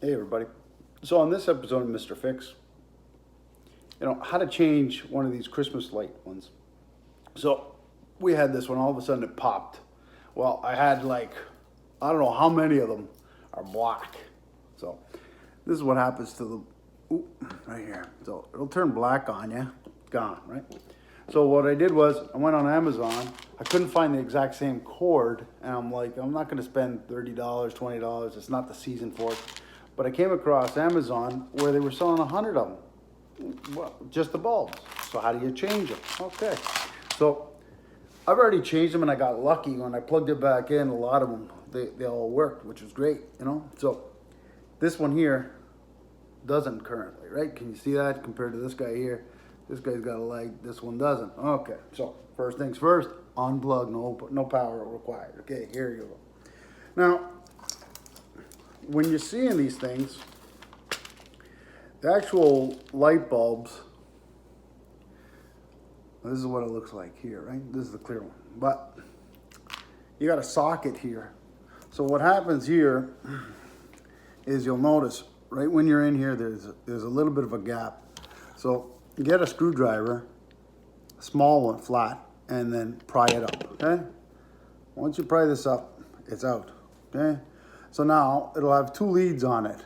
Hey everybody. So on this episode of Mr. Fix, how to change one of these Christmas light ones. So we had this one, all of a sudden it popped. Well, I had I don't know how many of them are black. So this is what happens to right here. So it'll turn black on you, gone, right? So what I did was I went on Amazon. I couldn't find the exact same cord, and I'm like, I'm not gonna spend $30, $20. It's not the season for it. But I came across Amazon where they were selling 100 of them. Well, just the bulbs. So how do you change them? Okay. So I've already changed them, and I got lucky when I plugged it back in. A lot of them, they all worked, which was great, So this one here doesn't currently, right? Can you see that compared to this guy here? This guy's got a light, this one doesn't. Okay, so first things first, unplug, no power required. Okay, here you go. Now, when you're seeing these things, the actual light bulbs, this is what it looks like here, right? This is the clear one. But you got a socket here. So what happens here is you'll notice right when you're in here, there's a little bit of a gap. So get a screwdriver, a small one, flat, and then pry it up, okay? Once you pry this up, it's out, okay? So now it'll have two leads on it,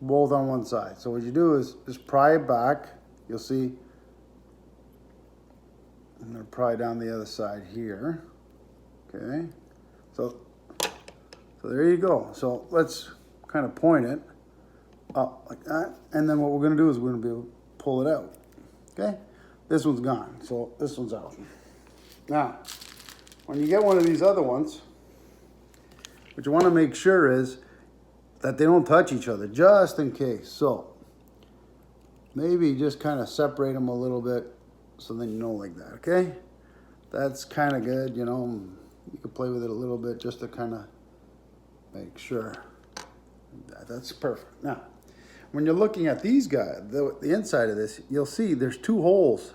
both on one side. So what you do is just pry it back. You'll see, I'm gonna pry down the other side here, okay? So there you go. So let's kind of point it up like that. And then what we're gonna do is we're gonna be able to pull it out, okay? This one's gone, so this one's out. Now, when you get one of these other ones, what you want to make sure is that they don't touch each other, just in case. So maybe just kind of separate them a little bit, so then you know, like that, okay? That's kind of good, you can play with it a little bit just to kind of make sure. That's perfect. Now, when you're looking at these guys, the inside of this, you'll see there's two holes.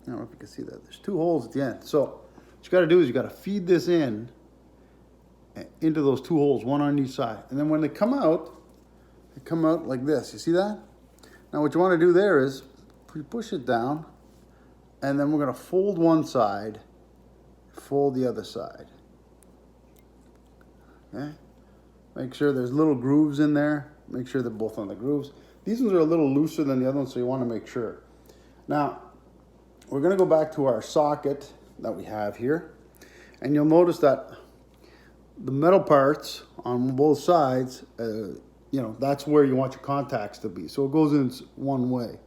I don't know if you can see that. There's two holes at the end. So what you got to do is you got to feed this into those two holes, one on each side. And then when they come out like this. You see that? Now what you want to do there is push it down, and then we're going to fold one side, fold the other side. Okay? Make sure there's little grooves in there. Make sure they're both on the grooves. These ones are a little looser than the other ones, so you want to make sure. Now, we're going to go back to our socket that we have here, and you'll notice that the metal parts on both sides, that's where you want your contacts to be. So it goes in one way.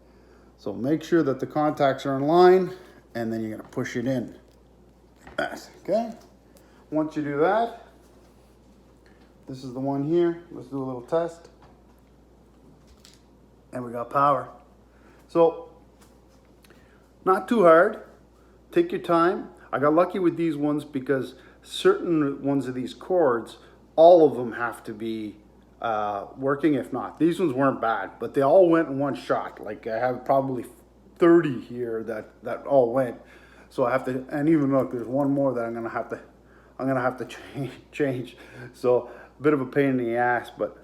So make sure that the contacts are in line, and then you're going to push it in. Okay? Once you do that, this is the one here. Let's do a little test. And we got power. So, not too hard. Take your time. I got lucky with these ones because certain ones of these cords, all of them have to be working. If not, these ones weren't bad, but they all went in one shot. Like I have probably 30 here that all went. So I have to, and even look, there's one more that I'm gonna have to change. So a bit of a pain in the ass, but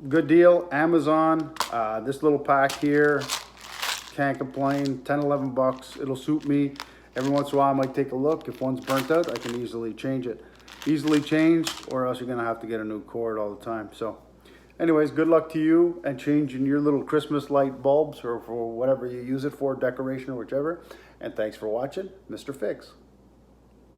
good deal. Amazon. This little pack here, can't complain. 10, 11 bucks. It'll suit me. Every once in a while I might take a look. If one's burnt out, I can easily change it. Easily changed, or else you're gonna have to get a new cord all the time. So anyways, good luck to you and changing your little Christmas light bulbs or for whatever you use it for, decoration or whichever. And thanks for watching, Mr. Fix.